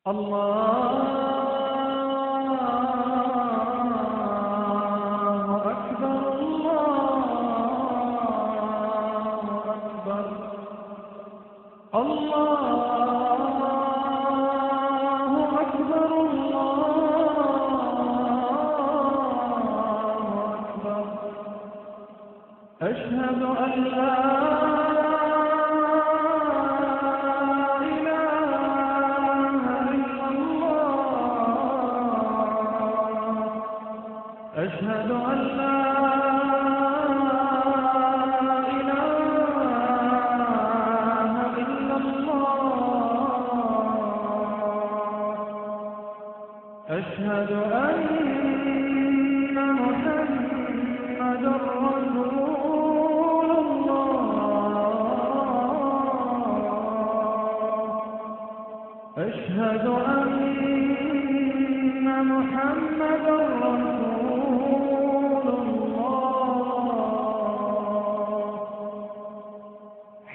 الله أكبر الله أكبر الله أكبر الله أكبر أشهد أن لا أشهد أن لا إله إلا الله أشهد أن محمدا رسول الله أشهد أن محمدا رسول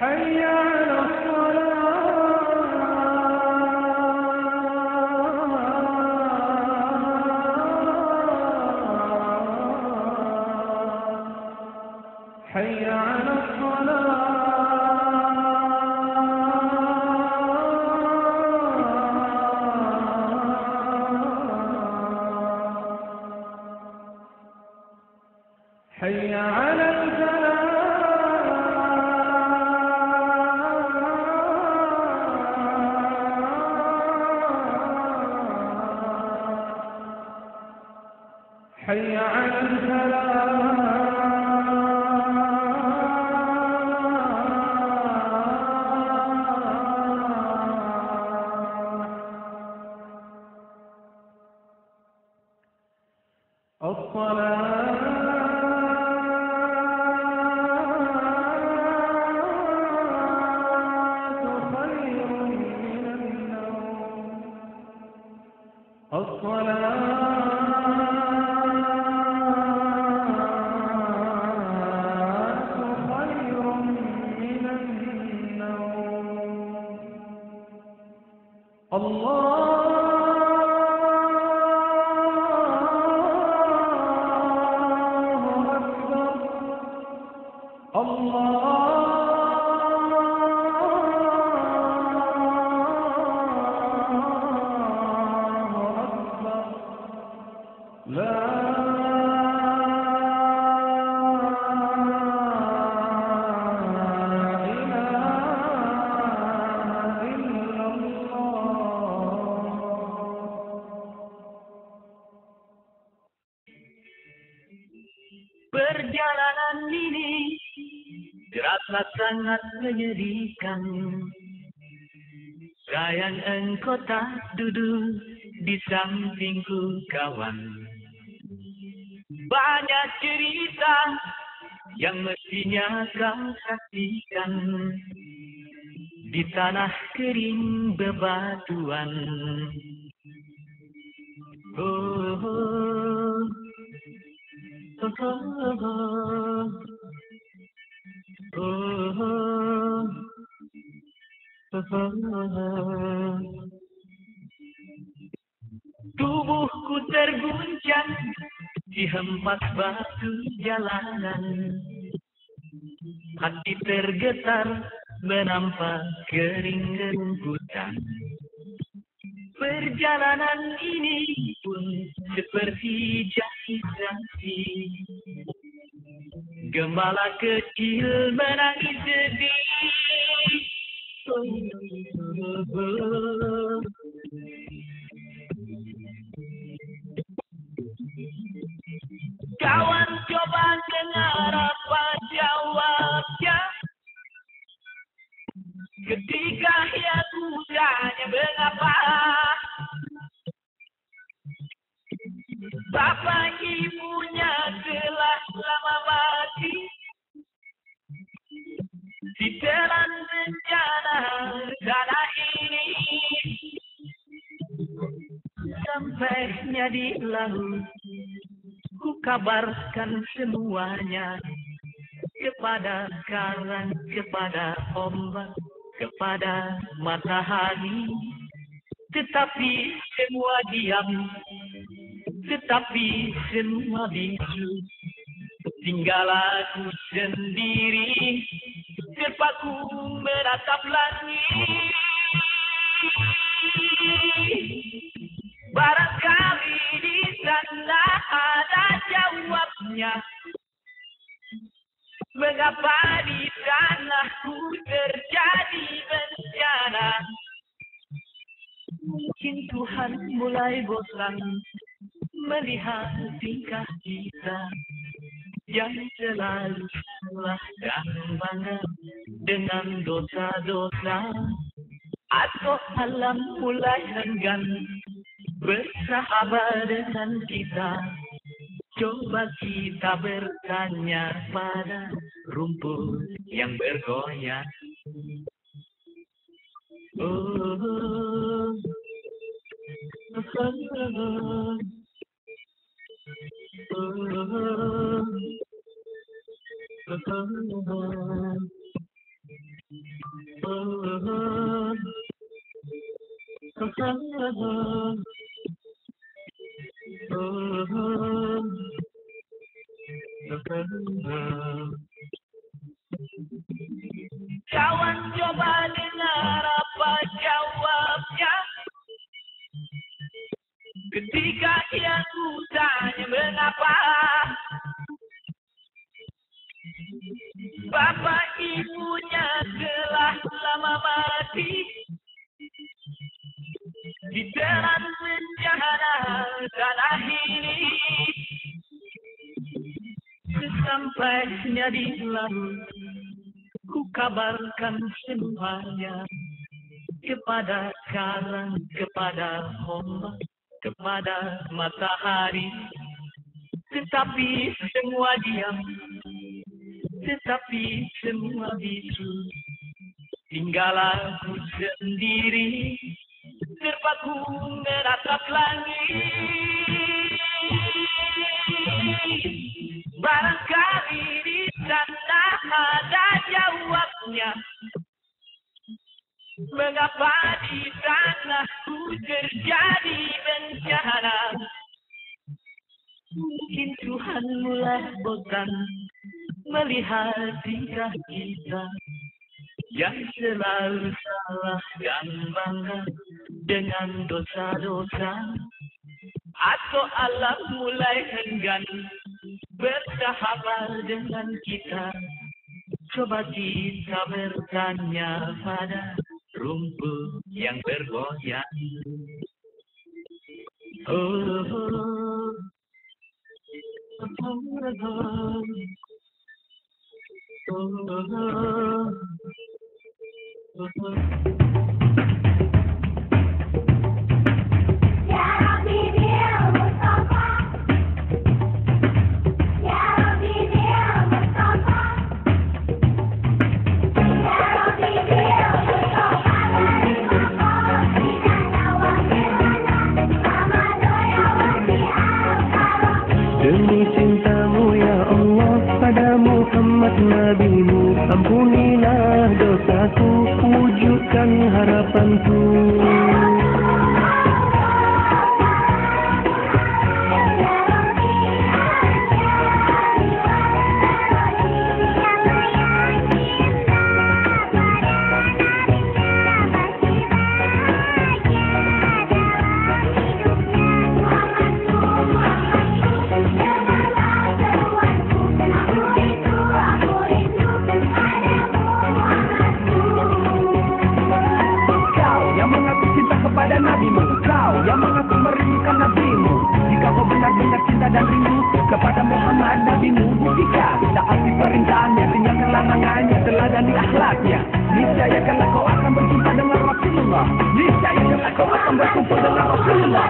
حي على الصلاة حي على الصلاة حي على الفلاح حي على الفلاح Perjalanan ini terasa sangat menyedihkan. Sayang engkau tak duduk di sampingku kawan. Banyak cerita yang mestinya kau saksikan di tanah kering bebatuan. Oh, oh. Oh, oh, oh, oh. Tubuhku terguncang di hempas batu jalanan. Hati tergetar menampak kering rumputan. Perjalanan ini pun seperti janji. Gembala kecil menangis sedih. Kawan coba dengar apa jawabnya. Ketika ia tanya mengapa bapak ibunya telah lama mati ditelan bencana tanah ini. Sampainya di laut, ku kabarkan semuanya kepada karang, kepada ombak, kepada matahari. tetapi semua diam, tetapi semua bisu. Tinggal aku sendiri, terpaku menatap langit. Barangkali di sana ada jawabnya. Mengapa di tanahku terjadi bencana? Mungkin Tuhan mulai bosan melihat tingkah kita yang selalu salah dan bangga dengan dosa-dosa. Atau alam mulai enggan bersahabat dengan kita. Coba kita bertanya pada rumput yang bergoyang. Oh, kawan, coba dengar apa jawabnya ketika ia tanya mengapa bapak ibunya telah lama mati di dalam bencana tanah ini. Sesampainya di laut, ku kabarkan semuanya kepada karang, kepada ombak, kepada matahari. Tetapi semua diam, tetapi semua bisu. Tinggal aku sendiri, terpaku menatap langit. Barangkali di sana ada jawabnya. Mengapa di tanahku terjadi bencana? Mungkin Tuhan mulai bosan melihat tingkah kita yang selalu salah dan bangga dengan dosa-dosa. Atau alam mulai enggan bersahabat dengan kita. Coba kita bertanya pada rumput yang bergoyang. Oh, oh, Demi cintamu ya Allah pada Muhammad Nabimu, ampunilah dosaku, wujudkan harapanku. Kau yang mengaku merindukan nabimu. Jika kau benar-benar cinta dan rindu kepada Muhammad nabimu, buktikan taati perintahnya, tinggalkan larangannya, teladani akhlaknya. Niscaya kelak kau akan berjumpa dengan Rasulullah. Niscaya kelak kau akan berkumpul dengan Rasulullah.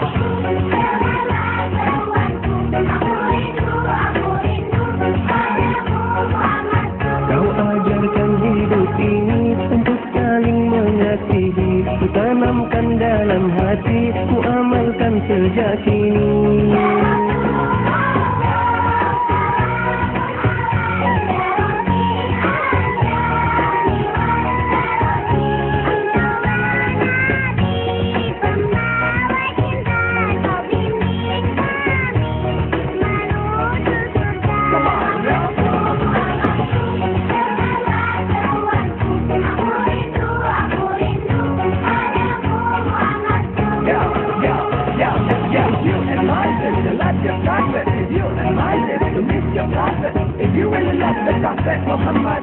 Kau ajarkan hidup ini untuk saling mengasihi, ku tanamkan dalam hati, ku amalkan sejak kini. Prophet Muhammad.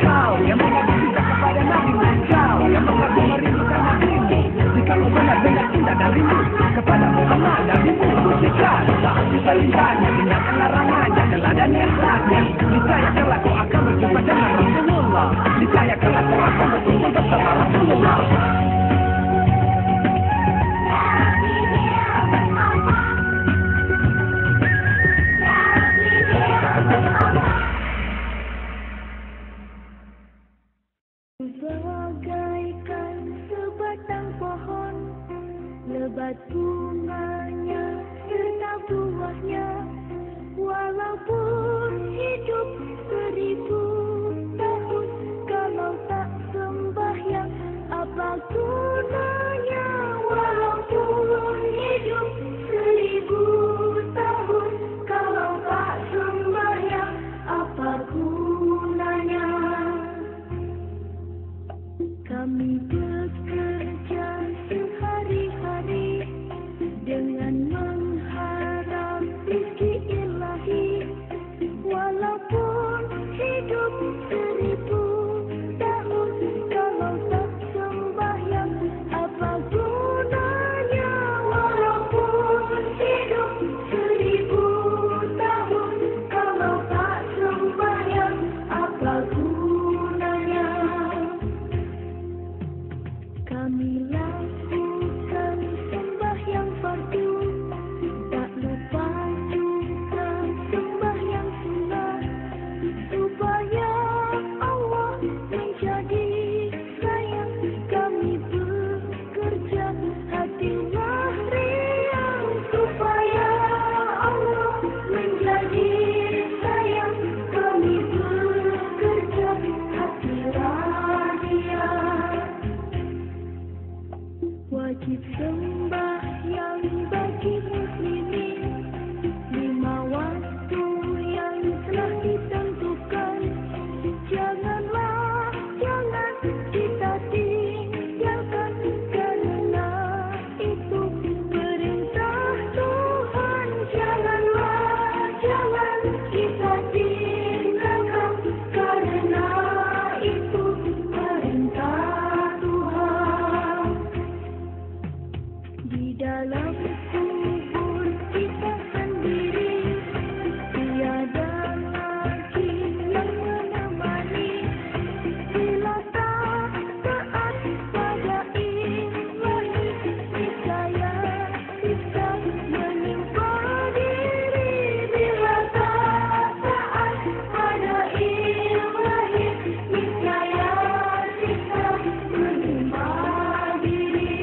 Kau yang mengabdi cinta kepada Nabi, kau yang mengagumi merindukan Nabi-Mu. Jika kau benar-benar cinta dan rindu kepada Muhammad, Nabi-Mu, buktikan taati perintahnya, tinggalkan larangannya, teladani akhlaknya. Niscaya kelak kau akan berjumpa dengan Rasulullah. Niscaya kelak kau akan berkumpul bersama Rasulullah. Bagaikan sebatang pohon, lebat bunganya serta buahnya. Walaupun hidup 1000 tahun, kalau tak sembahyang, apa gunanya? Walaupun hidup 1000 tahun, kalau tak sembahyang, apa gunanya? Kami bekerja sehari-hari dengan mengharap rezeki ilahi. Walaupun hidup 1000 tahun, kalau tak sembahyang, apa gunanya? Walaupun hidup 1000 tahun, kalau tak sembahyang, apa gunanya? Kami lakukan sembahyang fardu, tak lupa juga sembahyang sunat, supaya Allah menjadi sayang. Kami bekerja hatilah riang, supaya Allah menjadi sayang. Kami bekerja hatilah riang. Wajib sembahyang bagi muslimin, 5 waktu yang telah ditentukan. Jangan kita tinggalkan, karena itu perintah Tuhan. Jangan kita tinggalkan, karena itu perintah Tuhan. Di dalam kubur kita sendiri, tiada lagi yang menemani. Bila tak taat pada ilahi, niscaya kita menimpa diri. Bila tak taat pada ilahi, niscaya kita menimpa diri.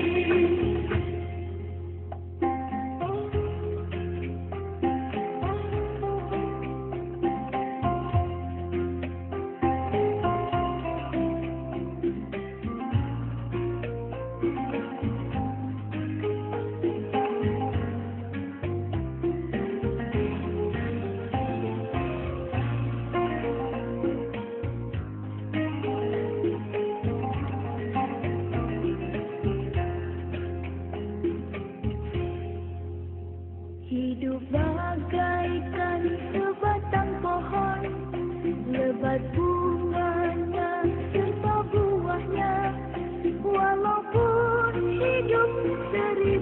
Hidup bagaikan sebatang pohon, lebat bunganya serta buahnya. Walaupun hidup 1000